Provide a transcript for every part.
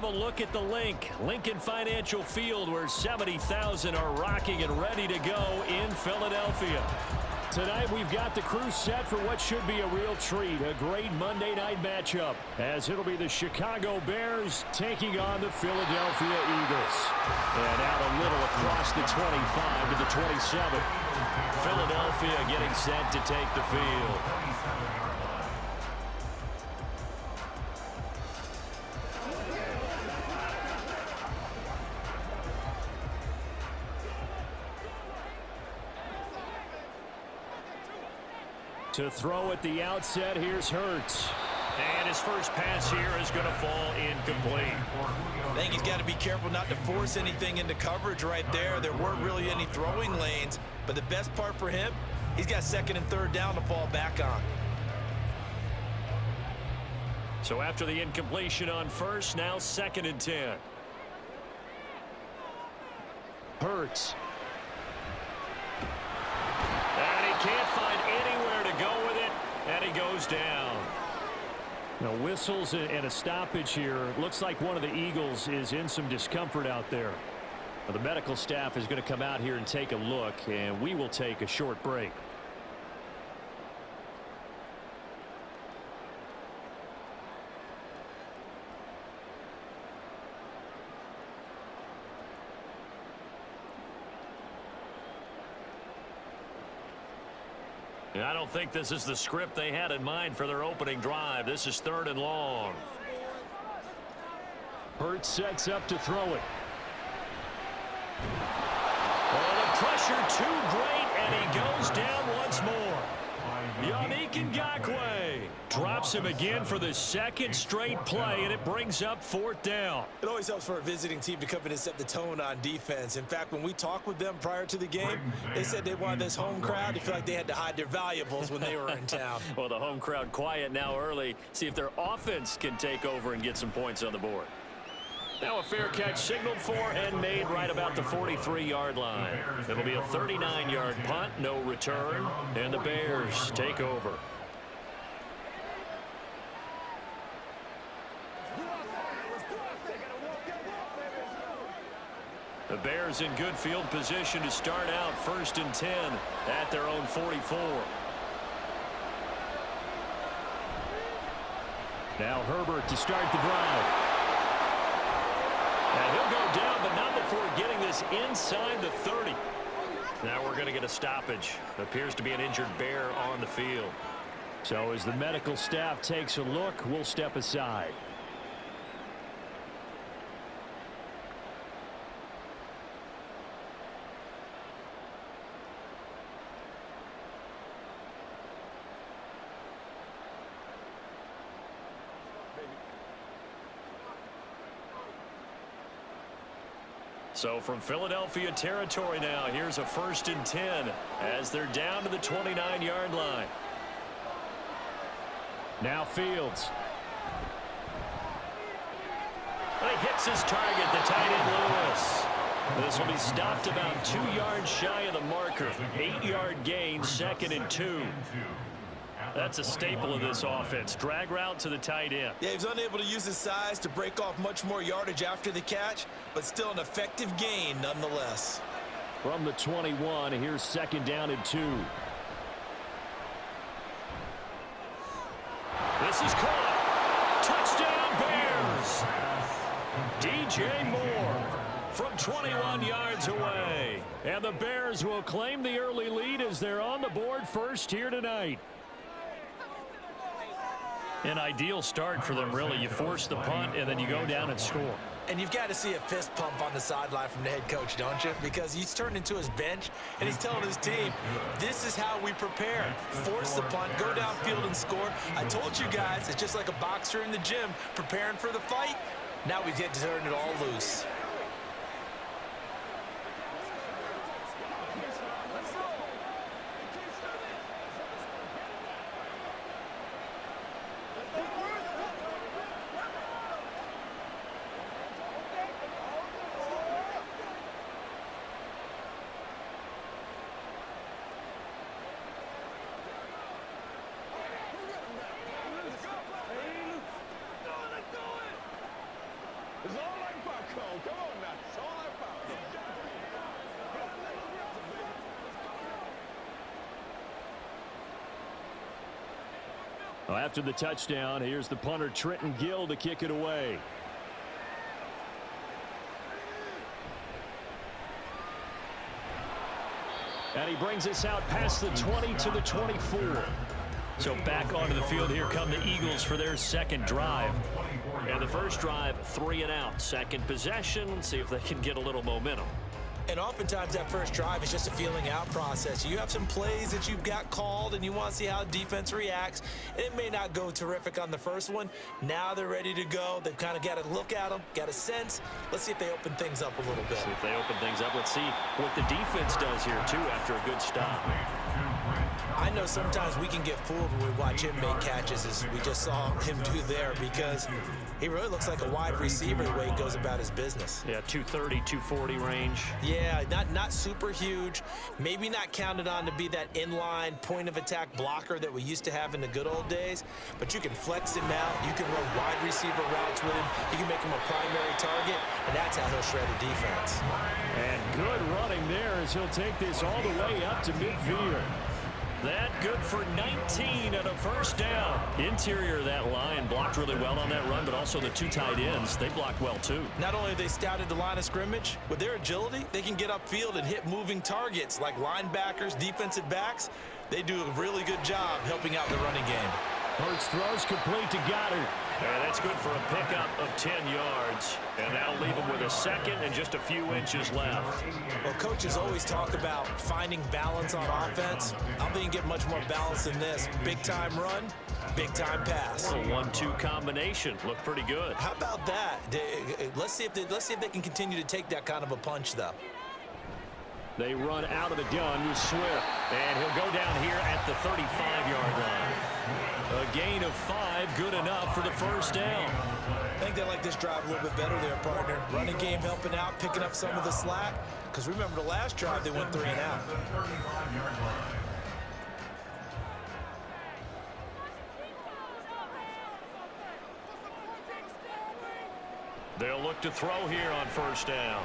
have a look at the Lincoln Financial Field, where 70,000 are rocking and ready to go in Philadelphia. Tonight we've got the crew set for what should be a real treat, a great Monday night matchup, as it'll be the Chicago Bears taking on the Philadelphia Eagles. And out a little across the 25 to the 27. Philadelphia getting set to take the field. To throw at the outset, here's Hurts. And his first pass here is going to fall incomplete. I think he's got to be careful not to force anything into coverage right there. There weren't really any throwing lanes, but the best part for him, he's got second and third down to fall back on. So after the incompletion on first, now 2nd and 10. Hurts. And he can't find anywhere to go with it, and he goes down. Now whistles and a stoppage here. Looks like one of the Eagles is in some discomfort out there. Well, the medical staff is going to come out here and take a look, and we will take a short break. And I don't think this is the script they had in mind for their opening drive. This is 3rd and long. Hurts sets up to throw it. Oh, the pressure too great, and he goes down once more. Yannick Ngakoue drops him again for the second straight play, and it brings up 4th down. It always helps for a visiting team to come in and set the tone on defense. In fact, when we talked with them prior to the game, they said they wanted this home crowd to feel like they had to hide their valuables when they were in town. Well, the home crowd quiet now early. See if their offense can take over and get some points on the board. Now a fair catch signaled for and made right about the 43-yard line. It'll be a 39-yard punt, no return, and the Bears take over. The Bears in good field position to start out 1st and 10 at their own 44. Now Herbert to start the drive. And he'll go down, but not before getting this inside the 30. Now we're going to get a stoppage. Appears to be an injured Bear on the field. So as the medical staff takes a look, we'll step aside. So from Philadelphia territory now, here's a 1st and 10 as they're down to the 29-yard line. Now Fields. He hits his target, the tight end Lewis. This will be stopped about 2 yards shy of the marker. 8-yard gain, 2nd and 2. That's a staple of this offense. Drag route to the tight end. Yeah, he was unable to use his size to break off much more yardage after the catch, but still an effective gain nonetheless. From the 21, here's 2nd down and 2. This is caught. Touchdown, Bears. DJ Moore from 21 yards away. And the Bears will claim the early lead as they're on the board first here tonight. An ideal start for them, really. You force the punt, and then you go down and score. And you've got to see a fist pump on the sideline from the head coach, don't you? Because he's turned into his bench, and he's telling his team, this is how we prepare. Force the punt, go downfield and score. I told you guys, it's just like a boxer in the gym preparing for the fight. Now we get to turn it all loose. Let's Well, after the touchdown, here's the punter Trenton Gill to kick it away. And he brings us out past the 20 to the 24. So back onto the field, here come the Eagles for their second drive. And the first drive, 3 and out. Second possession, see if they can get a little momentum. And oftentimes that first drive is just a feeling out process. You have some plays that you've got called and you want to see how defense reacts. It may not go terrific on the first one. Now they're ready to go. They've kind of got to look at them, got a sense. Let's see if they open things up a little bit. See if they open things up. Let's see what the defense does here, too, after a good stop. I know sometimes we can get fooled when we watch him make catches, as we just saw him do there, because he really looks like a wide receiver the way he goes about his business. Yeah, 230, 240 range. Yeah, not super huge. Maybe not counted on to be that inline point-of-attack blocker that we used to have in the good old days, but you can flex him out. You can run wide receiver routes with him. You can make him a primary target, and that's how he'll shred a defense. And good running there as he'll take this all the way up to midfield. That good for 19 and a first down. Interior of that line blocked really well on that run, but also the two tight ends, they blocked well too. Not only have they scouted the line of scrimmage, with their agility, they can get upfield and hit moving targets like linebackers, defensive backs. They do a really good job helping out the running game. Hurts throws complete to Goddard. And that's good for a pickup of 10 yards. And that'll leave him with a second and just a few inches left. Well, coaches always talk about finding balance on offense. I don't think you can get much more balance than this. Big-time run, big-time pass. A 1-2 combination. Looked pretty good. How about that? Let's see if they can continue to take that kind of a punch, though. They run out of the gun with Swift. And he'll go down here at the 35-yard line. A gain of 5, good enough for the first down. I think they like this drive a little bit better there, partner. Running game helping out, picking up some of the slack. Because remember the last drive, they went 3 and out. They'll look to throw here on first down.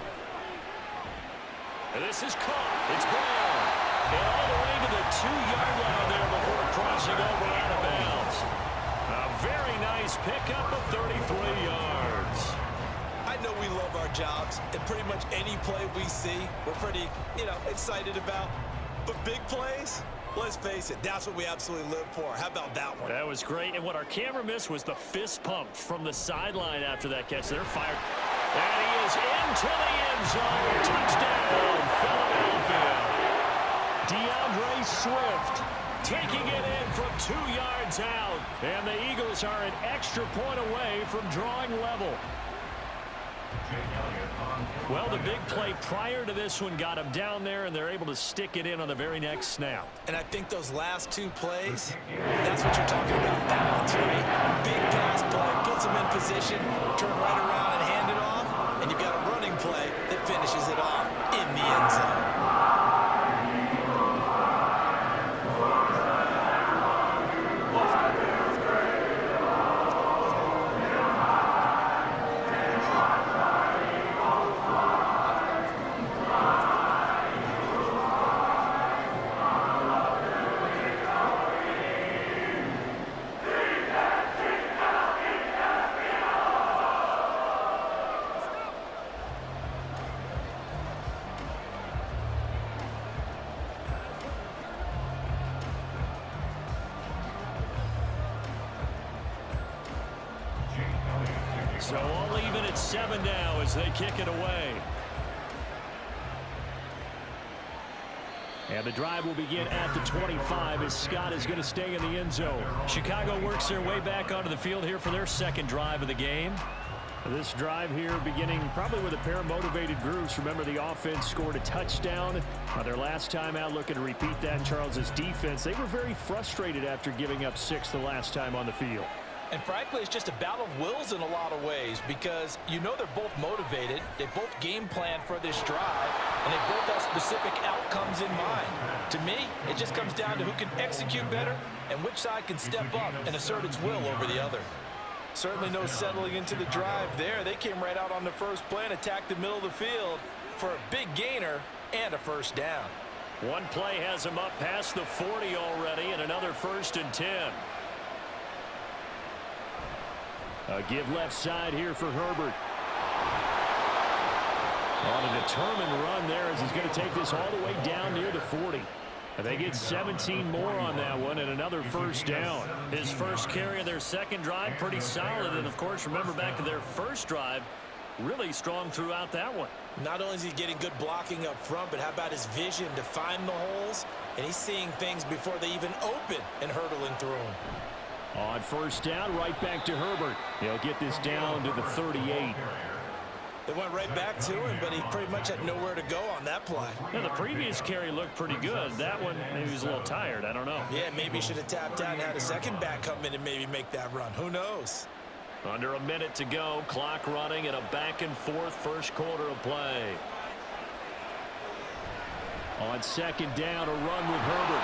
And this is caught. It's gone. And all the way to the 2-yard line there before crossing over out of bounds. A very nice pickup of 33 yards. I know we love our jobs, and pretty much any play we see, we're pretty, excited about. But big plays, let's face it, that's what we absolutely live for. How about that one? That was great. And what our camera missed was the fist pump from the sideline after that catch. They're fired. And he is into the end zone. Touchdown, Philadelphia. DeAndre Swift Taking it in from 2 yards out. And the Eagles are an extra point away from drawing level. Well, the big play prior to this one got them down there, and they're able to stick it in on the very next snap. And I think those last 2 plays, that's what you're talking about, balance, right? Big pass play, puts them in position, turn right around and hand it off, and you've got a running play that finishes it off in the end zone. So all even at 7 now as they kick it away. And the drive will begin at the 25 as Scott is going to stay in the end zone. Chicago works their way back onto the field here for their second drive of the game. This drive here beginning probably with a pair of motivated groups. Remember, the offense scored a touchdown on their last time out. Looking to repeat that in Charles's defense. They were very frustrated after giving up 6 the last time on the field. And frankly, it's just a battle of wills in a lot of ways because they're both motivated. They both game plan for this drive, and they both have specific outcomes in mind. To me, it just comes down to who can execute better and which side can step up and assert its will over the other. Certainly no settling into the drive there. They came right out on the first play and attacked the middle of the field for a big gainer and a first down. One play has them up past the 40 already, and another 1st and 10. A give left side here for Herbert. On a determined run there as he's going to take this all the way down near the 40. And they get 17 more on that one and another first down. His first carry of their second drive, pretty solid. And, of course, remember back to their first drive, really strong throughout that one. Not only is he getting good blocking up front, but how about his vision to find the holes? And he's seeing things before they even open and hurtling through them. On first down, right back to Herbert. He'll get this down to the 38. They went right back to him, but he pretty much had nowhere to go on that play. Yeah, the previous carry looked pretty good. That one, maybe he was a little tired. I don't know. Yeah, maybe he should have tapped out and had a second back come in and maybe make that run. Who knows? Under a minute to go. Clock running and a back-and-forth first quarter of play. On second down, a run with Herbert.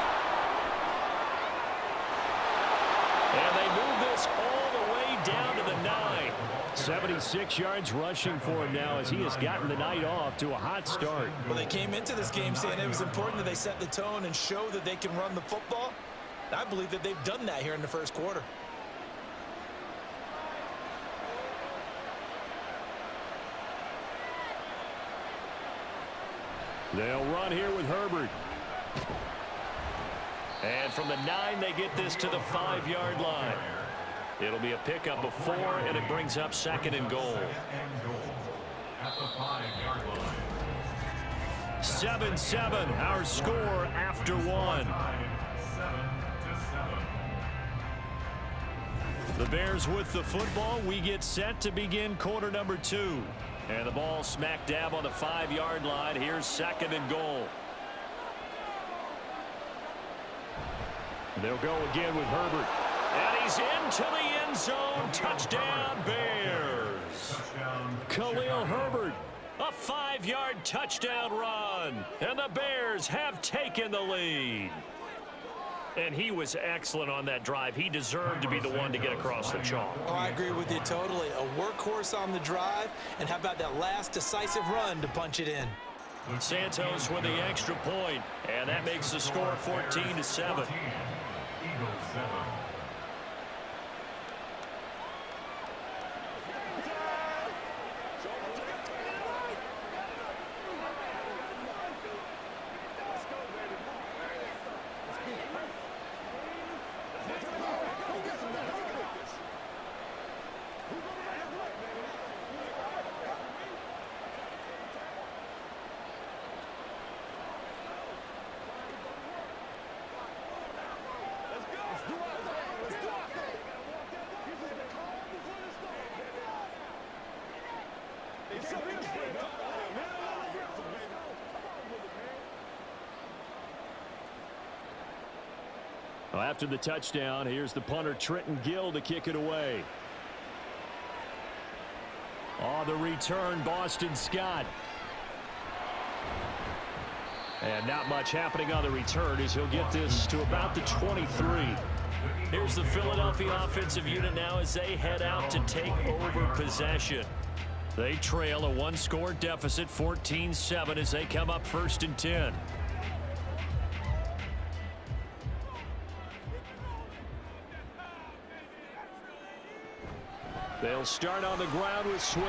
And they move this all the way down to the 9. 76 yards rushing for him now as he has gotten the night off to a hot start. Well, they came into this game saying it was important that they set the tone and show that they can run the football. I believe that they've done that here in the first quarter. They'll run here with Herbert. And from the 9, they get this to the 5-yard line. It'll be a pickup of 4, and it brings up second and goal. 7-7, our score after 1. The Bears with the football. We get set to begin quarter number 2. And the ball smack dab on the 5-yard line. Here's second and goal. They'll go again with Herbert. And he's into the end zone. Touchdown, Bears. Khalil Herbert. A 5-yard touchdown run. And the Bears have taken the lead. And he was excellent on that drive. He deserved to be the one to get across the chalk. Oh, I agree with you totally. A workhorse on the drive. And how about that last decisive run to punch it in? Santos with the extra point. And that makes the score 14-7. Well, after the touchdown, here's the punter Trenton Gill to kick it away. On the return, Boston Scott. And not much happening on the return as he'll get this to about the 23. Here's the Philadelphia offensive unit now as they head out to take over possession. They trail a one-score deficit, 14-7, as they come up 1st and 10. They'll start on the ground with Swift.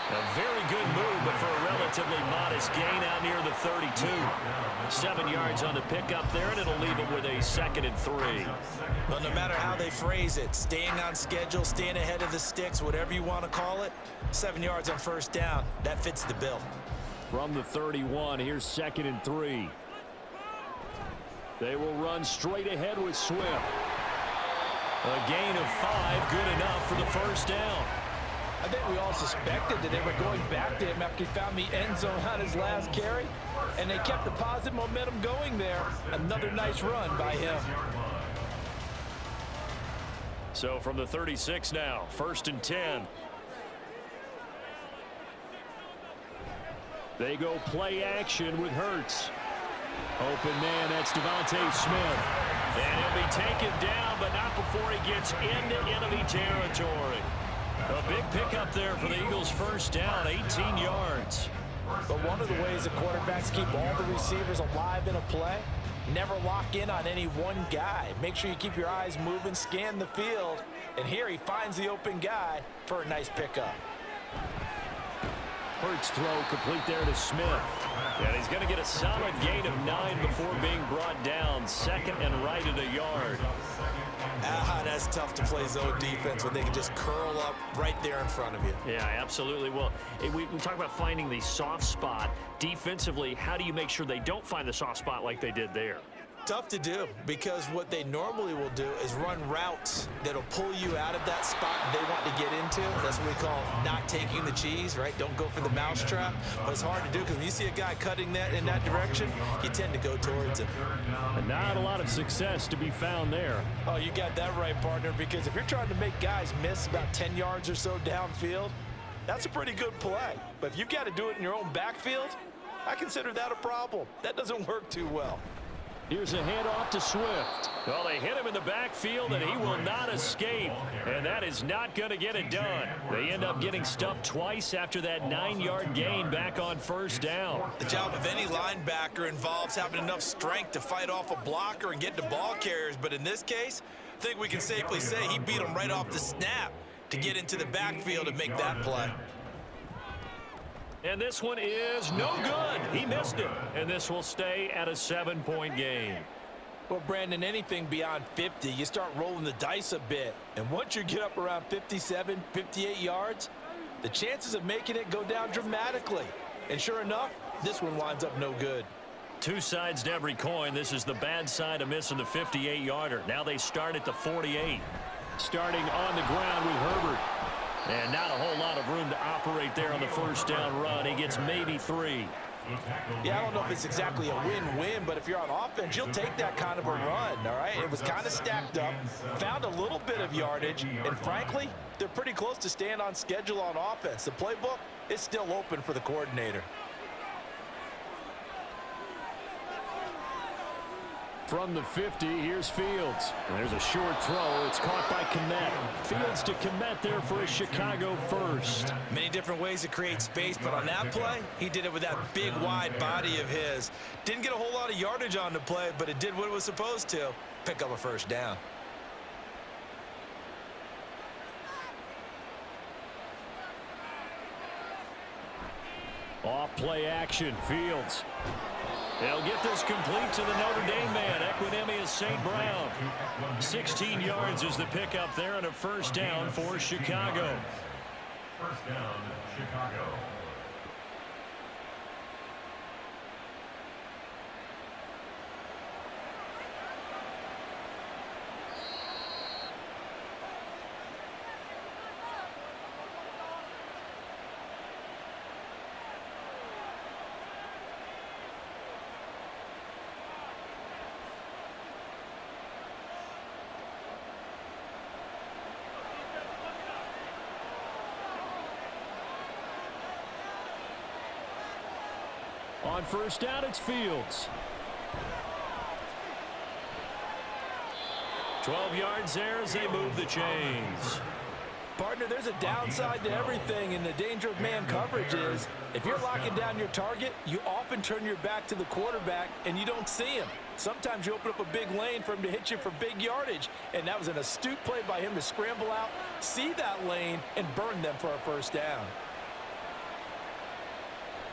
A very good move, but for a relatively modest gain out near the 32. 7 yards on the pickup there, and it'll leave them with a 2nd and 3. Well, no matter how they phrase it, staying on schedule, staying ahead of the sticks, whatever you want to call it, 7 yards on first down, that fits the bill. From the 31, here's 2nd and 3. They will run straight ahead with Swift. A gain of 5, good enough for the first down. I think we all suspected that they were going back to him after he found the end zone on his last carry, and they kept the positive momentum going there. Another nice run by him. So from the 36 now, 1st and 10. They go play action with Hurts. Open man, that's Devontae Smith. And he'll be taken down, but not before he gets into enemy territory. A big pickup there for the Eagles' first down, 18 yards. But one of the ways the quarterbacks keep all the receivers alive in a play, never lock in on any one guy. Make sure you keep your eyes moving, scan the field, And here he finds the open guy for a nice pickup. Hurts throw complete there to Smith. And he's going to get a solid gain of 9 before being brought down. Second and right at a yard. That's tough to play zone defense when they can just curl up right there in front of you. Yeah, absolutely. Well, we talk about finding the soft spot. Defensively, how do you make sure they don't find the soft spot like they did there? Tough to do, because what they normally will do is run routes that'll pull you out of that spot they want to get into. That's what we call not taking the cheese, right? Don't go for the mousetrap. But it's hard to do, because when you see a guy cutting that in that direction, you tend to go towards it. And not a lot of success to be found there. Oh, you got that right, partner, because if you're trying to make guys miss about 10 yards or so downfield, that's a pretty good play. But if you've got to do it in your own backfield, I consider that a problem. That doesn't work too well. Here's a handoff to Swift. Well, they hit him in the backfield, and he will not escape. And that is not going to get it done. They end up getting stuffed twice after that 9-yard gain back on first down. The job of any linebacker involves having enough strength to fight off a blocker and get to ball carriers. But in this case, I think we can safely say he beat him right off the snap to get into the backfield and make that play. And this one is no good. He missed it. And this will stay at a 7-point game. Well, Brandon, anything beyond 50, you start rolling the dice a bit. And once you get up around 57, 58 yards, the chances of making it go down dramatically. And sure enough, this one winds up no good. Two sides to every coin. This is the bad side of missing the 58-yarder. Now they start at the 48. Starting on the ground with Herbert. And not a whole lot of room to operate there on the first down run. He gets maybe 3. Yeah, I don't know if it's exactly a win-win, but if you're on offense, you'll take that kind of a run, all right? It was kind of stacked up, found a little bit of yardage, and frankly, they're pretty close to staying on schedule on offense. The playbook is still open for the coordinator. From the 50, here's Fields. And there's a short throw. It's caught by Kmet. Fields to Kmet there for a Chicago first. Many different ways to create space, but on that play, he did it with that big, wide body of his. Didn't get a whole lot of yardage on the play, but it did what it was supposed to, pick up a first down. Off play action, Fields. They'll get this complete to the Notre Dame man, Equinemius St. Brown. 16 yards is the pickup there and a first down for Chicago. First down, Chicago. On first down, it's Fields. 12 yards there as they move the chains. Partner, there's a downside to everything, and the danger of man coverage is if you're locking down your target, you often turn your back to the quarterback and you don't see him. Sometimes you open up a big lane for him to hit you for big yardage, and that was an astute play by him to scramble out, see that lane, and burn them for a first down.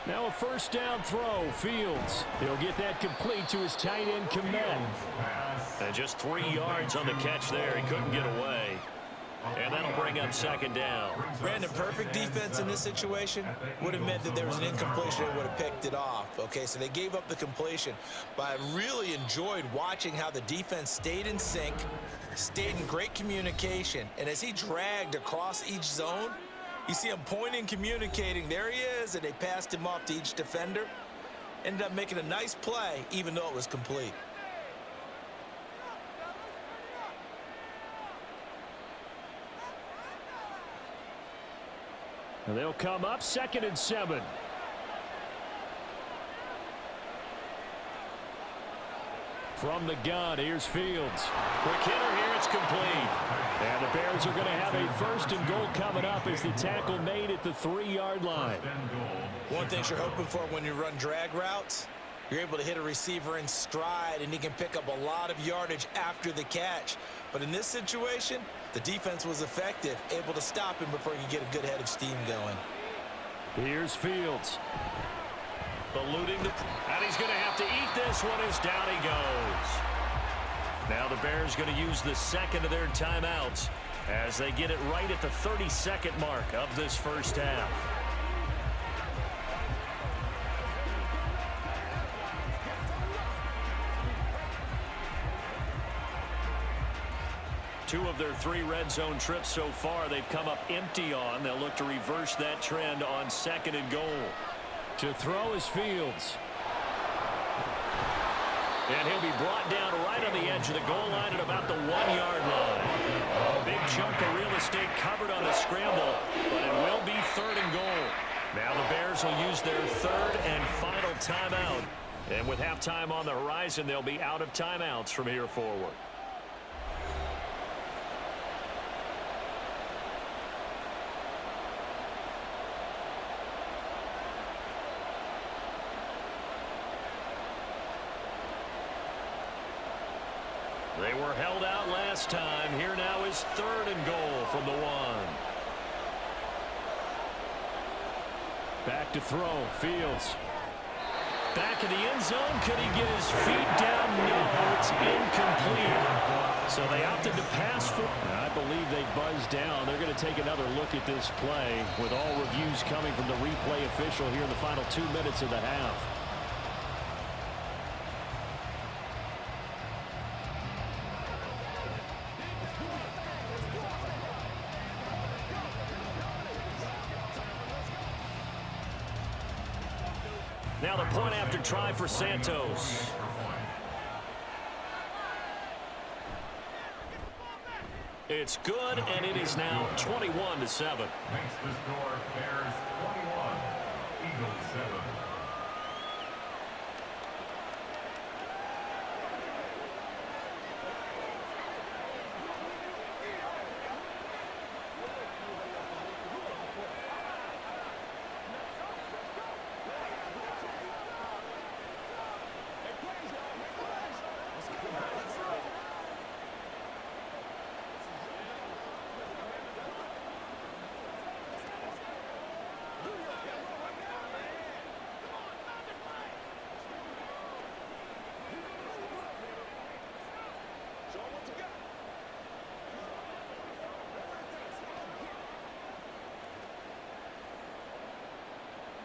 Now a first down throw, Fields. He'll get that complete to his tight end, Kmet. And just 3 yards on the catch there. He couldn't get away. And that'll bring up second down. Brandon, perfect defense in this situation would have meant that there was an incompletion and would have picked it off. Okay, so they gave up the completion. But I really enjoyed watching how the defense stayed in sync, stayed in great communication. And as he dragged across each zone, you see him pointing, communicating. There he is, and they passed him off to each defender. Ended up making a nice play, even though it was complete. And they'll come up 2nd and 7. From the gun, here's Fields. Quick hitter here, it's complete. And the Bears are going to have a 1st and goal coming up as the tackle made at the 3-yard line. One thing you're hoping for when you run drag routes, you're able to hit a receiver in stride, and he can pick up a lot of yardage after the catch. But in this situation, The defense was effective, able to stop him before he could get a good head of steam going. Here's Fields. Eluding and he's going to have to eat this one as down he goes. Now the Bears going to use the second of their timeouts as they get it right at the 30-second mark of this first half. Two of their 3 red zone trips so far they've come up empty on. They'll look to reverse that trend on 2nd and goal. To throw is Fields. And he'll be brought down right on the edge of the goal line at about the 1-yard line. A big chunk of real estate covered on the scramble, but it will be 3rd and goal. Now the Bears will use their 3rd and final timeout. And with halftime on the horizon, they'll be out of timeouts from here forward. They were held out last time. Here now is 3rd and goal from the 1. Back to throw. Fields. Back in the end zone. Could he get his feet down? No, it's incomplete. So they opted to pass for. I believe they buzzed down. They're going to take another look at this play with all reviews coming from the replay official here in the final 2 minutes of the half. Now the point after try for Santos. It's good, and it is now 21-7. Makes the score Bears 21, Eagles 7.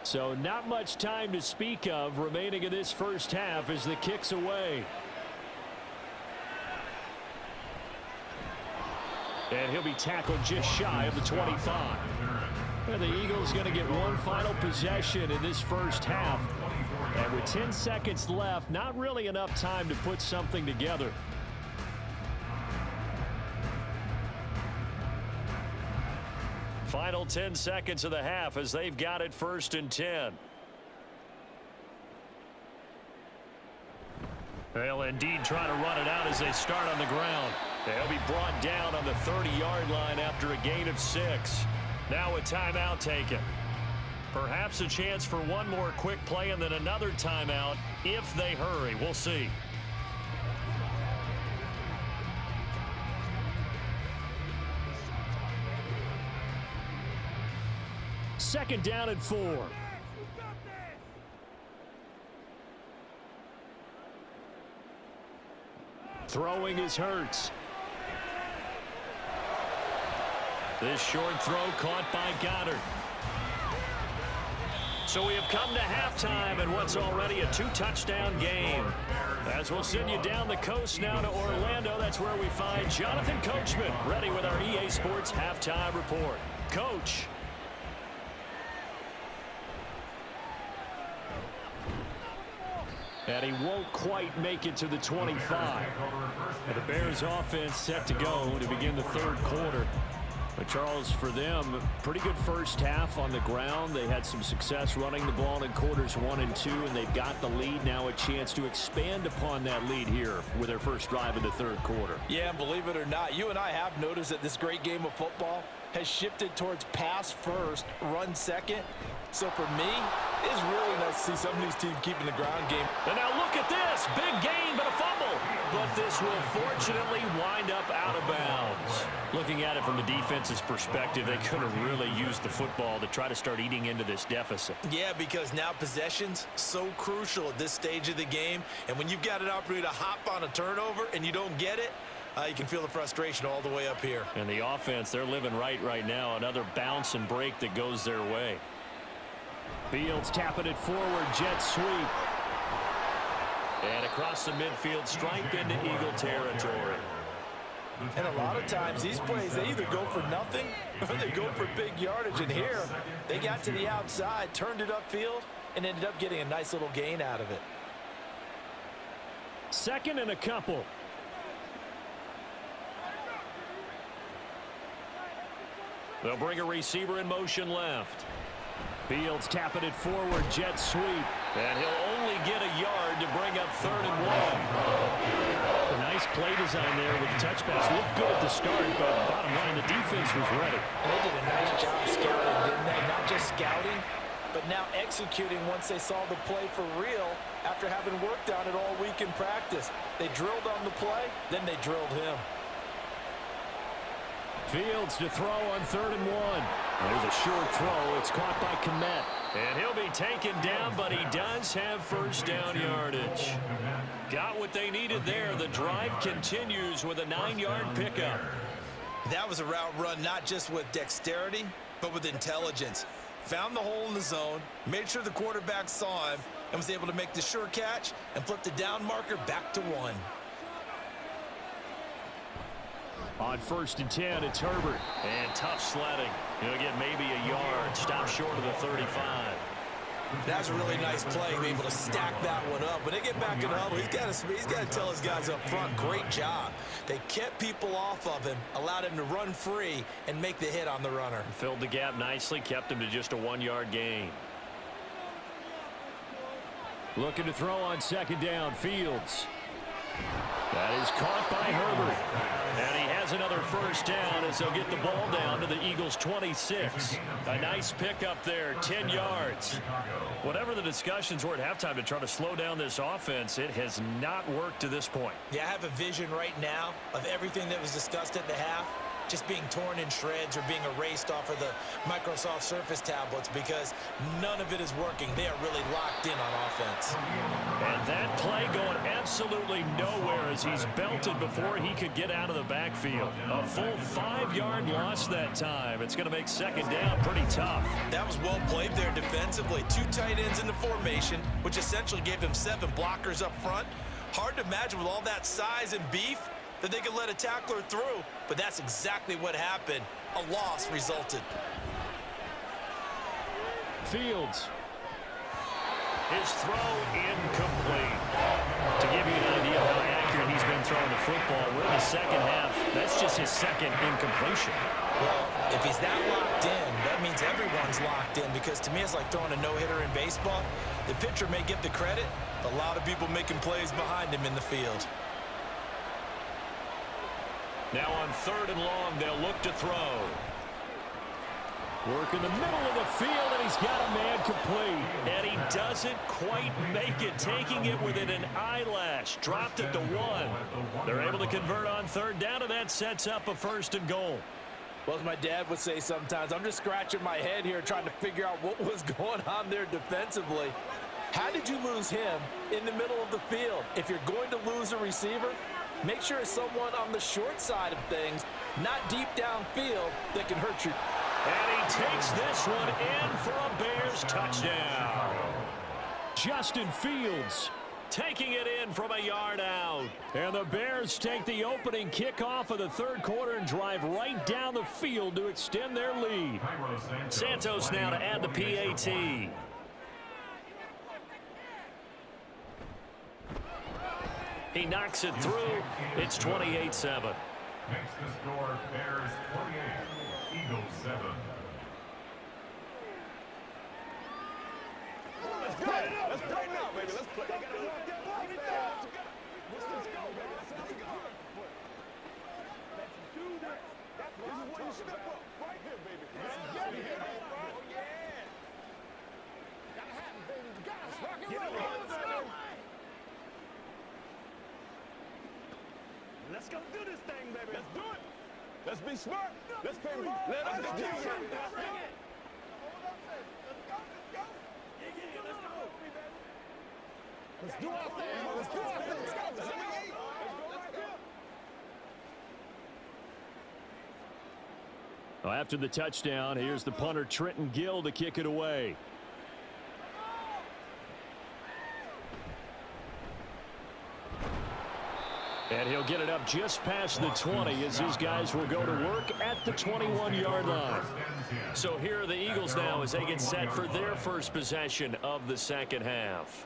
So not much time to speak of remaining in this first half as the kick's away. And he'll be tackled just shy of the 25. And the Eagles going to get one final possession in this first half. And with 10 seconds left, not really enough time to put something together. Final 10 seconds of the half as they've got it 1st and 10. They'll indeed try to run it out as they start on the ground. They'll be brought down on the 30-yard line after a gain of 6. Now a timeout taken. Perhaps a chance for one more quick play and then another timeout if they hurry. We'll see. Second down and 4. Throwing is Hurts. This short throw caught by Goddard. So we have come to halftime in what's already a 2-touchdown game. As we'll send you down the coast now to Orlando, that's where we find Jonathan Coachman ready with our EA Sports Halftime Report. Coach. And he won't quite make it to the 25. And the Bears offense set to go to begin the 3rd quarter. But Charles, for them, pretty good first half on the ground. They had some success running the ball in quarters 1 and 2, and they've got the lead. Now a chance to expand upon that lead here with their first drive in the 3rd quarter. Yeah, and believe it or not, you and I have noticed that this great game of football has shifted towards pass first, run second. So for me, It's really nice to see some of these teams keeping the ground game. And now look at this. Big gain, but a fumble. But this will fortunately wind up out of bounds. Looking at it from the defense's perspective, they could have really used the football to try to start eating into this deficit. Yeah, because now possession's so crucial at this stage of the game. And when you've got an opportunity to hop on a turnover and you don't get it, you can feel the frustration all the way up here. And the offense, they're living right now. Another bounce and break that goes their way. Fields tapping it forward, jet sweep. And across the midfield stripe into Eagle territory. And a lot of times these plays, they either go for nothing or they go for big yardage. And here, they got to the outside, turned it upfield, and ended up getting a nice little gain out of it. Second and a couple. They'll bring a receiver in motion left. Fields tapping it forward, jet sweep. And he'll only get a yard to bring up 3rd and 1. A nice play design there with the touch pass. Looked good at the start, but bottom line, the defense was ready. And they did a nice job scouting, didn't they? Not just scouting, but now executing once they saw the play for real after having worked on it all week in practice. They drilled on the play, then they drilled him. Fields to throw on 3rd and 1. There's a short throw. It's caught by Komet. And he'll be taken down, but he does have first down yardage. Got what they needed there. The drive continues with a 9-yard pickup. That was a route run not just with dexterity, but with intelligence. Found the hole in the zone, made sure the quarterback saw him, and was able to make the sure catch and flip the down marker back to 1. On 1st and 10, it's Herbert. And tough sledding. He'll get maybe a yard. Stop short of the 35. That was a really nice play, able to stack that one up. When they get back in the huddle, he's got to tell his guys up front, great job. They kept people off of him, allowed him to run free and make the hit on the runner. Filled the gap nicely, kept him to just a 1-yard gain. Looking to throw on 2nd down, Fields. That is caught by Herbert. And he has another first down as they'll get the ball down to the Eagles' 26. A nice pickup there, 10 yards. Whatever the discussions were at halftime to try to slow down this offense, it has not worked to this point. Yeah, I have a vision right now of everything that was discussed at the half just being torn in shreds or being erased off of the Microsoft Surface tablets because none of it is working. They are really locked in on offense. And that play going absolutely nowhere as he's belted before he could get out of the backfield. A full 5-yard loss that time. It's going to make 2nd down pretty tough. That was well played there defensively. 2 tight ends in the formation, which essentially gave them 7 blockers up front. Hard to imagine with all that size and beef that they could let a tackler through, but that's exactly what happened. A loss resulted. Fields. His throw incomplete. To give you an idea of how accurate he's been throwing the football, we're in the 2nd half. That's just his 2nd incompletion. Well, if he's that locked in, that means everyone's locked in, because to me it's like throwing a no-hitter in baseball. The pitcher may get the credit, but a lot of people making plays behind him in the field. Now on 3rd and long, they'll look to throw. Work in the middle of the field, and he's got a man complete. And he doesn't quite make it, taking it within an eyelash. Dropped it to 1. They're able to convert on 3rd down, and that sets up a 1st and goal. Well, as my dad would say sometimes, I'm just scratching my head here trying to figure out what was going on there defensively. How did you lose him in the middle of the field? If you're going to lose a receiver, make sure it's someone on the short side of things, not deep downfield, that can hurt you. And he takes this one in for a Bears touchdown. Justin Fields taking it in from a yard out. And the Bears take the opening kickoff of the 3rd quarter and drive right down the field to extend their lead. Santos now to add the PAT. He knocks it through. It's 28-7. Makes the score Bears 28, Eagles 7. Let's play now, baby. Let's play. Let's go, baby. Let's go. Let's do this. This is where you step up. Right here, baby. Oh, yeah. Gotta happen. Let's go do this thing, baby. Let's do it. Let's be smart. Let's play ball. Let us do it. Let's do our thing. Let's do our thing. Let's go. Let's go right here. Well, after the touchdown, here's the punter Trenton Gill to kick it away. And he'll get it up just past the 20 as his guys will go to work at the 21-yard line. So here are the Eagles now as they get set for their first possession of the second half.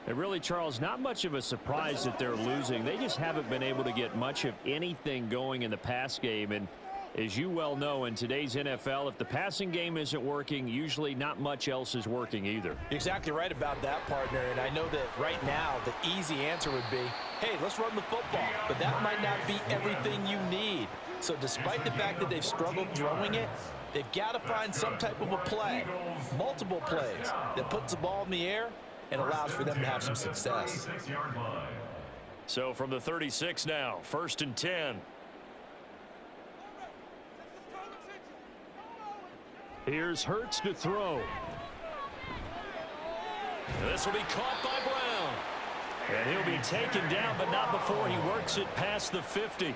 And really, Charles, not much of a surprise that they're losing. They just haven't been able to get much of anything going in the pass game. And as you well know, in today's NFL, if the passing game isn't working, usually not much else is working either. You're exactly right about that, partner. And I know that right now the easy answer would be, hey, let's run the football. But that might not be everything you need. So despite the fact that they've struggled throwing it, they've got to find some type of a play, multiple plays, that puts the ball in the air and allows for them to have some success. So from the 36 now, 1st and 10. Here's Hurts to throw. This will be caught by Brown. And he'll be taken down, but not before he works it past the 50.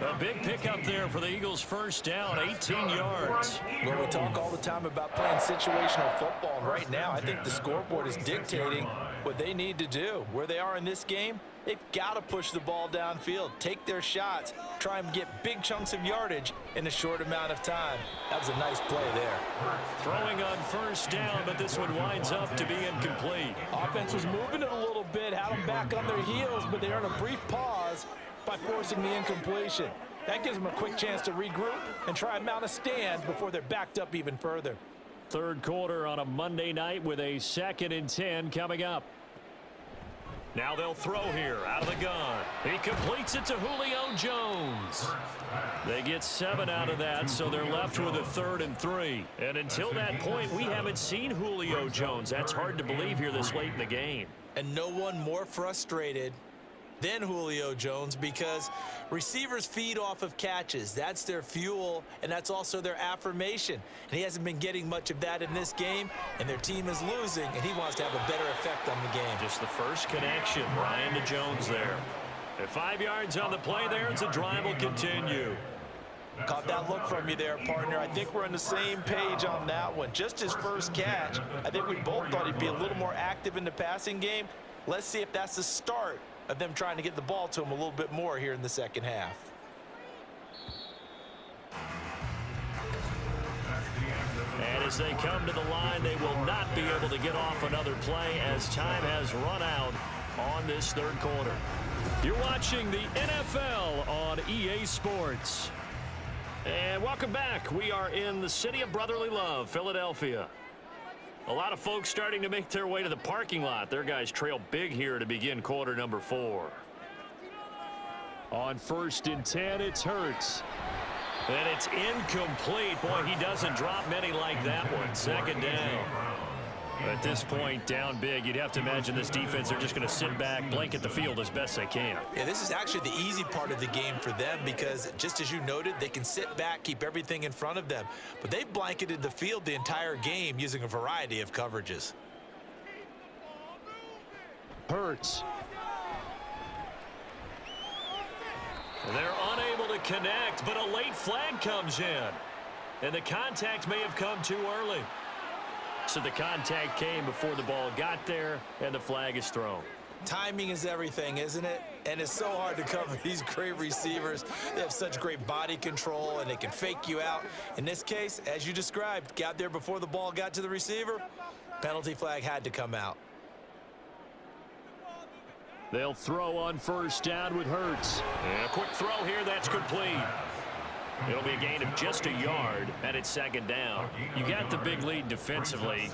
A big pickup there for the Eagles' first down, 18 yards. Well, we talk all the time about playing situational football, and right now I think the scoreboard is dictating what they need to do. Where they are in this game, they've got to push the ball downfield, take their shots, try and get big chunks of yardage in a short amount of time. That was a nice play there. Throwing on first down, but this one winds up to be incomplete. Offense was moving it a little bit, had them back on their heels, but they earned a brief pause by forcing the incompletion. That gives them a quick chance to regroup and try and mount a stand before they're backed up even further. Third quarter on a Monday night with a 2nd and 10 coming up. Now they'll throw here out of the gun. He completes it to Julio Jones. They get 7 out of that, so they're left with a 3rd and 3. And until that point, we haven't seen Julio Jones. That's hard to believe here this late in the game. And no one more frustrated than Julio Jones because receivers feed off of catches. That's their fuel, and that's also their affirmation. And he hasn't been getting much of that in this game, and their team is losing, and he wants to have a better effect on the game. Just the first connection, Ryan to Jones there. And 5 yards on the play there, and the drive will continue. Caught that look from you there, partner. I think we're on the same page on that one. Just his first catch, I think we both thought he'd be a little more active in the passing game. Let's see if that's the start of them trying to get the ball to him a little bit more here in the second half. And as they come to the line, they will not be able to get off another play as time has run out on this third quarter. You're watching the NFL on EA Sports. And welcome back. We are in the city of brotherly love, Philadelphia. A lot of folks starting to make their way to the parking lot. Their guys trail big here to begin quarter number 4. On 1st and 10, it's Hurts. And it's incomplete. Boy, he doesn't drop many like that one. 2nd down. At this point, down big, you'd have to imagine this defense, they're just going to sit back, blanket the field as best they can. Yeah, this is actually the easy part of the game for them because, just as you noted, they can sit back, keep everything in front of them. But they've blanketed the field the entire game using a variety of coverages. Hurts. They're unable to connect, but a late flag comes in. And the contact may have come too early. So the contact came before the ball got there, and the flag is thrown. Timing is everything, isn't it? And it's so hard to cover these great receivers. They have such great body control, and they can fake you out. In this case, as you described, got there before the ball got to the receiver. Penalty flag had to come out. They'll throw on 1st down with Hurts. And a quick throw here, that's complete. It'll be a gain of just a yard, and it's 2nd down. You got the big lead defensively,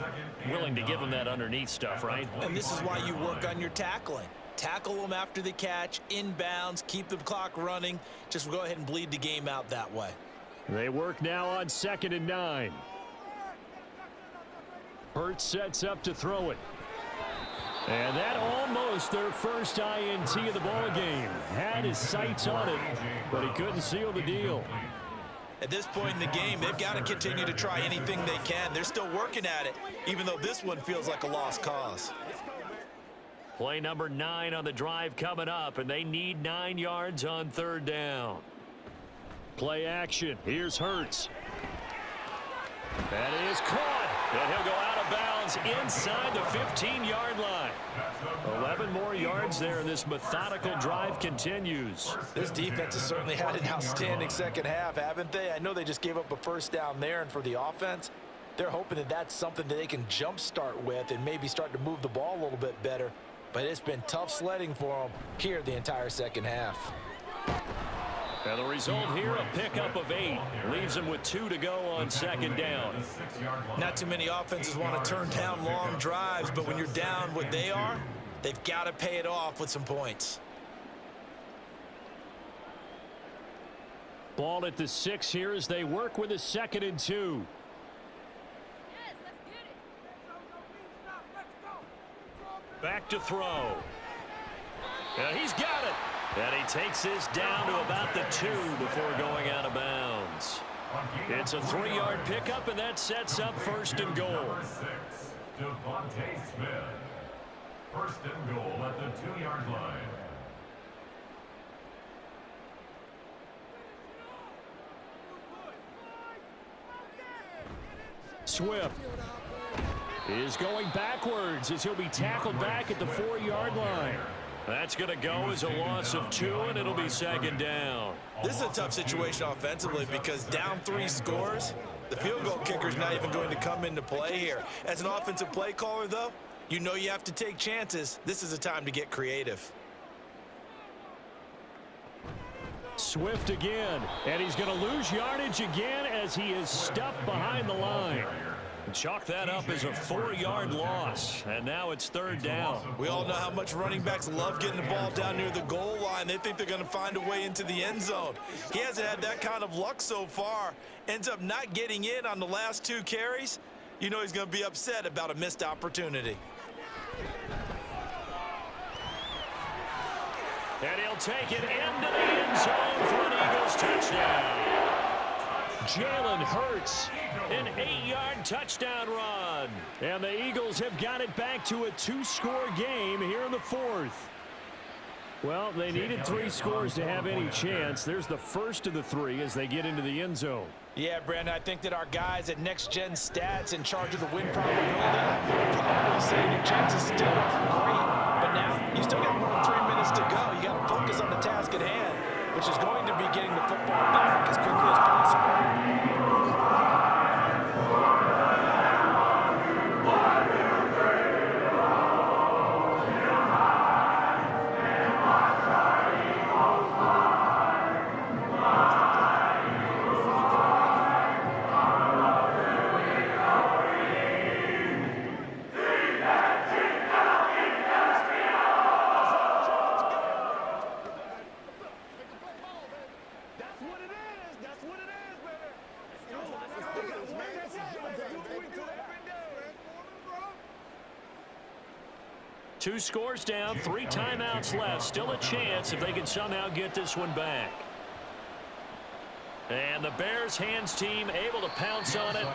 willing to give them that underneath stuff, right? And this is why you work on your tackling. Tackle them after the catch, inbounds, keep the clock running. Just go ahead and bleed the game out that way. They work now on 2nd and 9. Hurts sets up to throw it. And that almost their first INT of the ball game. Had his sights on it, but he couldn't seal the deal. At this point in the game, they've got to continue to try anything they can. They're still working at it, even though this one feels like a lost cause. Play number 9 on the drive coming up, and they need 9 yards on 3rd down. Play action. Here's Hurts. That is caught, and he'll go out of bounds inside the 15-yard line. 11 more yards there, and this methodical drive continues. This defense has certainly had an outstanding second half, haven't they? I know they just gave up a first down there, and for the offense, they're hoping that that's something that they can jumpstart with and maybe start to move the ball a little bit better. But it's been tough sledding for them here the entire second half. And the result here, a pickup of 8. Leaves them with 2 to go on 2nd down. Not too many offenses want to turn down long drives, but when you're down what they are, they've got to pay it off with some points. Ball at the 6 here as they work with a 2nd and 2. Back to throw. And he's got it. And he takes this down to about the 2 before going out of bounds. It's a 3-yard pickup, and that sets up 1st and goal. Number 6, Devontae Smith. 1st and goal at the 2-yard line. Swift is going backwards as he'll be tackled back at the 4-yard line. That's going to go as a loss of 2, and it'll be 2nd down. This is a tough situation offensively because down 3 scores, the field goal kicker's not even going to come into play here. As an offensive play caller, though, you know you have to take chances. This is a time to get creative. Swift again, and he's going to lose yardage again as he is stuffed behind the line. Chalk that up as a 4-yard loss, and now it's 3rd down. We all know how much running backs love getting the ball down near the goal line. They think they're going to find a way into the end zone. He hasn't had that kind of luck so far. Ends up not getting in on the last 2 carries. You know he's going to be upset about a missed opportunity. And he'll take it into the end zone for an Eagles touchdown. Jalen Hurts, an 8-yard touchdown run. And the Eagles have got it back to a 2-score game here in the 4th. Well, they needed 3 scores to have any chance. There's the first of the 3 as they get into the end zone. Yeah, Brandon, I think that our guys at Next Gen Stats in charge of the win probability are probably saying your chances still aren't great. But now you still got more than 3 minutes to go. You got to focus on the task at hand, which is going to be getting the football back as quickly as possible. Two scores down, 3 timeouts left. Still a chance if they can somehow get this one back. And the Bears hands team able to pounce on it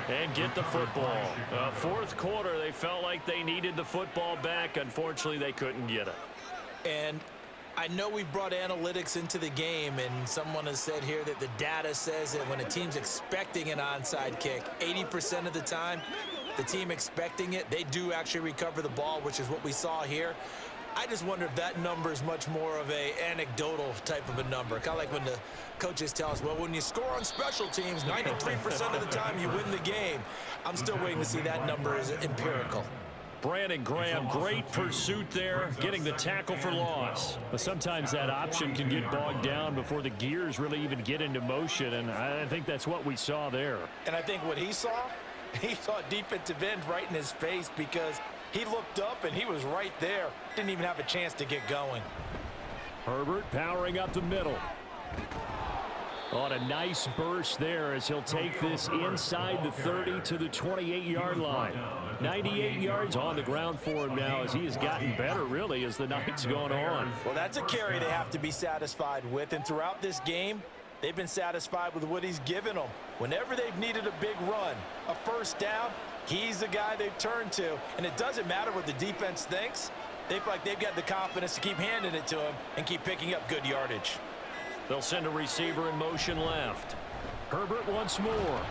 and get the football. 4th quarter, they felt like they needed the football back. Unfortunately, they couldn't get it. And I know we've brought analytics into the game, and someone has said here that the data says that when a team's expecting an onside kick, 80% of the time, the team expecting it, they do actually recover the ball, which is what we saw here. I just wonder if that number is much more of a anecdotal type of a number. Kind of like when the coaches tell us, well, when you score on special teams, 93% of the time you win the game. I'm still waiting to see that number is empirical. Brandon Graham, great pursuit there, getting the tackle for loss. But sometimes that option can get bogged down before the gears really even get into motion, and I think that's what we saw there. And I think what he saw a defensive end right in his face because he looked up and he was right there. Didn't even have a chance to get going. Herbert powering up the middle. On a nice burst there as he'll take this inside the 30 to the 28-yard line. 98 yards on the ground for him now as he has gotten better, really, as the night's gone on. Well, that's a carry they have to be satisfied with, and throughout this game, they've been satisfied with what he's given them. Whenever they've needed a big run, a first down, he's the guy they've turned to, and it doesn't matter what the defense thinks. They feel like they've got the confidence to keep handing it to him and keep picking up good yardage. They'll send a receiver in motion left. Herbert once more.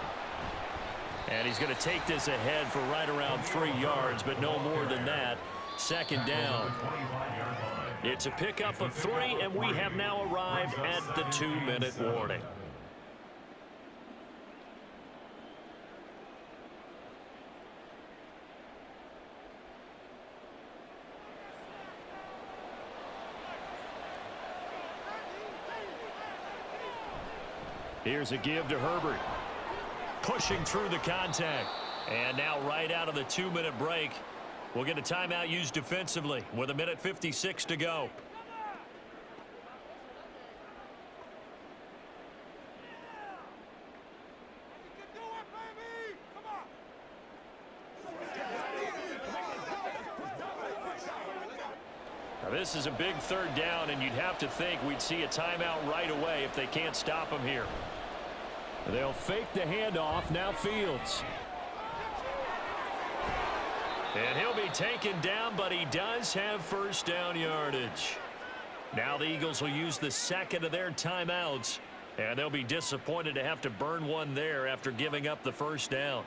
And he's going to take this ahead for right around 3 yards, but no more than that. Second down. It's a pickup of 3, and we have now arrived at the 2-minute warning. Here's a give to Herbert. Pushing through the contact. And now right out of the 2-minute break, we'll get a timeout used defensively with 1:56 to go. Now this is a big third down, and you'd have to think we'd see a timeout right away if they can't stop him here. They'll fake the handoff. Now Fields. And he'll be taken down, but he does have first down yardage. Now the Eagles will use the second of their timeouts, and they'll be disappointed to have to burn one there after giving up the first down.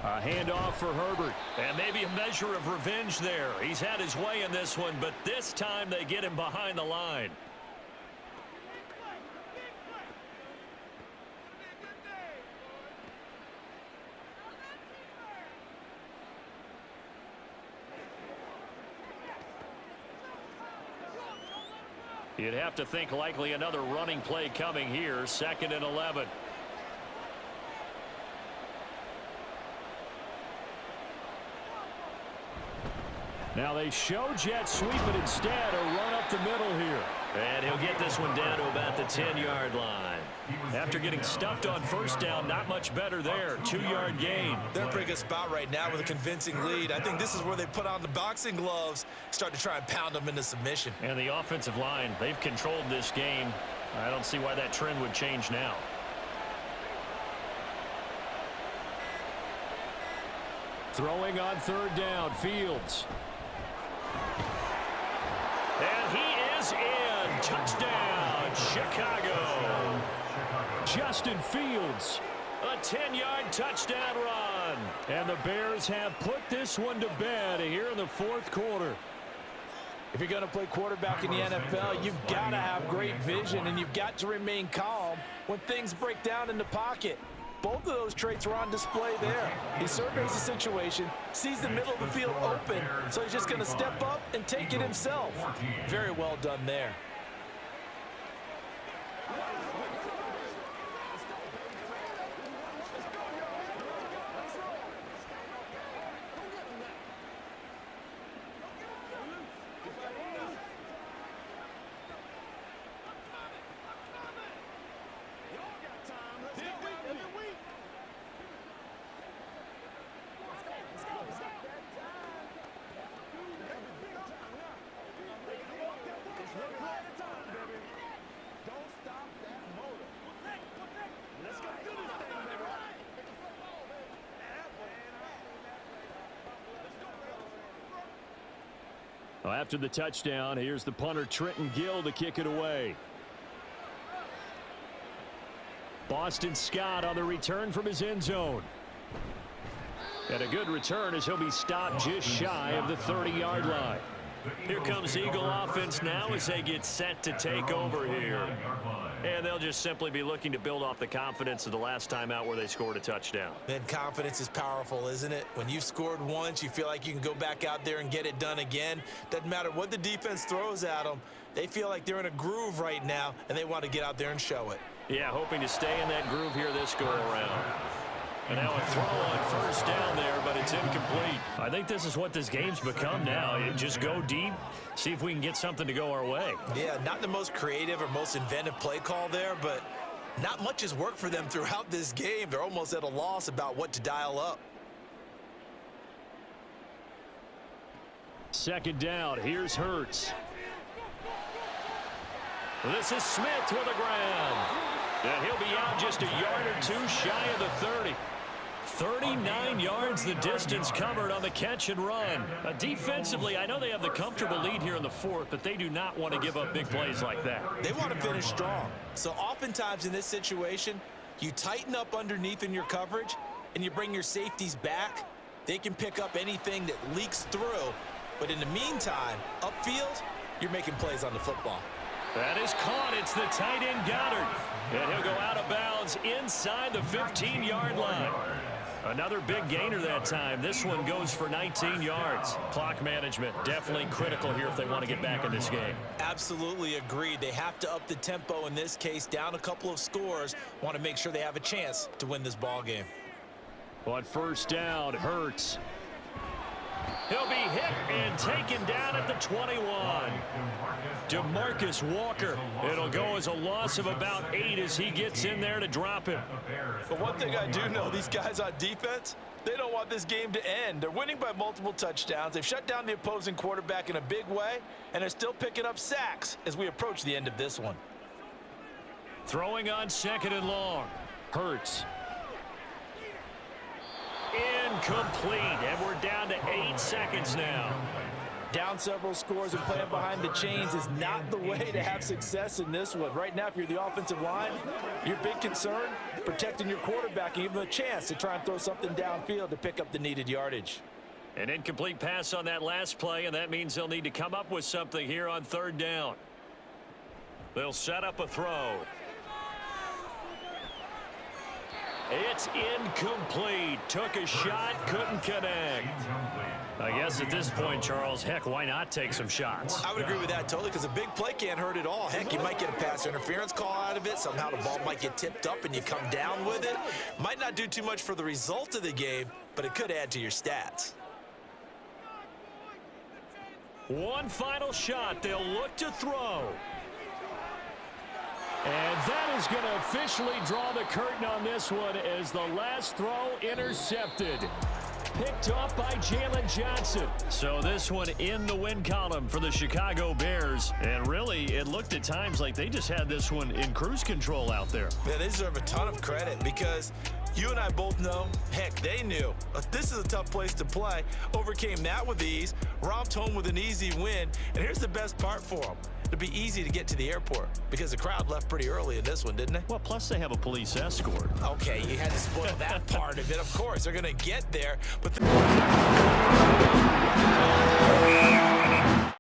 A handoff for Herbert. And maybe a measure of revenge there. He's had his way in this one, but this time they get him behind the line. You'd have to think likely another running play coming here. 2nd and 11. Now they show jet sweep, but instead a run up the middle here. And he'll get this one down to about the 10-yard line. After getting stuffed on first down, not much better there. 2-yard gain. They're in a pretty good spot right now with a convincing lead. I think this is where they put on the boxing gloves, start to try and pound them into submission. And the offensive line, they've controlled this game. I don't see why that trend would change now. Throwing on 3rd down, Fields. And he is in. Touchdown, Chicago. Justin Fields, a 10-yard touchdown run. And the Bears have put this one to bed here in the 4th quarter. If you're going to play quarterback in the NFL, you've got to have great vision, and you've got to remain calm when things break down in the pocket. Both of those traits were on display there. He surveys the situation, sees the middle of the field open, so he's just going to step up and take it himself. Very well done there. Well, after the touchdown, here's the punter Trenton Gill to kick it away. Boston Scott on the return from his end zone. And a good return as he'll be stopped just shy of the 30-yard line. Here comes Eagle offense now as they get set to take over here. And they'll just simply be looking to build off the confidence of the last time out where they scored a touchdown. Man, confidence is powerful, isn't it? When you've scored once, you feel like you can go back out there and get it done again. Doesn't matter what the defense throws at them. They feel like they're in a groove right now, and they want to get out there and show it. Yeah, hoping to stay in that groove here this go-around. And now a throw on first down there, but it's incomplete. I think this is what this game's become now. You just go deep, see if we can get something to go our way. Yeah, not the most creative or most inventive play call there, but not much has worked for them throughout this game. They're almost at a loss about what to dial up. Second down, here's Hurts. This is Smith with the ground. And he'll be out just a yard or two shy of the 30. 39 yards the distance covered on the catch and run. Defensively, I know they have the comfortable lead here in the fourth, but they do not want to give up big plays like that. They want to finish strong. So oftentimes in this situation, you tighten up underneath in your coverage, and you bring your safeties back. They can pick up anything that leaks through. But in the meantime, upfield, you're making plays on the football. That is caught. It's the tight end Goddard. And he'll go out of bounds inside the 15-yard line. Another big gainer that time. This one goes for 19 yards. Clock management definitely critical here if they want to get back in this game. Absolutely agreed. They have to up the tempo in this case, down a couple of scores. Want to make sure they have a chance to win this ball game. On first down, Hurts. He'll be hit and taken down at the 21. DeMarcus Walker. It'll go as a loss of about 8 as he gets in there to drop him. But one thing I do know, these guys on defense, they don't want this game to end. They're winning by multiple touchdowns. They've shut down the opposing quarterback in a big way, and they're still picking up sacks as we approach the end of this one. Throwing on second and long. Hurts. Incomplete, and we're down to 8 seconds now. Down several scores and playing behind the chains is not the way to have success in this one. Right now, if you're the offensive line, your big concern, protecting your quarterback and giving them a chance to try and throw something downfield to pick up the needed yardage. An incomplete pass on that last play, and that means they'll need to come up with something here on third down. They'll set up a throw. It's incomplete. Took a shot, couldn't connect. I guess at this point, Charles, heck, why not take some shots? I would agree with that totally, because a big play can't hurt at all. Heck, you might get a pass interference call out of it. Somehow the ball might get tipped up and you come down with it. Might not do too much for the result of the game, but it could add to your stats. One final shot. They'll look to throw. And that is going to officially draw the curtain on this one as the last throw intercepted. Picked off by Jalen Johnson. So this one in the win column for the Chicago Bears. And really, it looked at times like they just had this one in cruise control out there. Yeah, they deserve a ton of credit because you and I both know, heck, they knew. This is a tough place to play. Overcame that with ease. Romped home with an easy win. And here's the best part for them. It'll be easy to get to the airport because the crowd left pretty early in this one, didn't they? Well, plus they have a police escort. Okay, you had to spoil that part of it. Of course, they're going to get there. But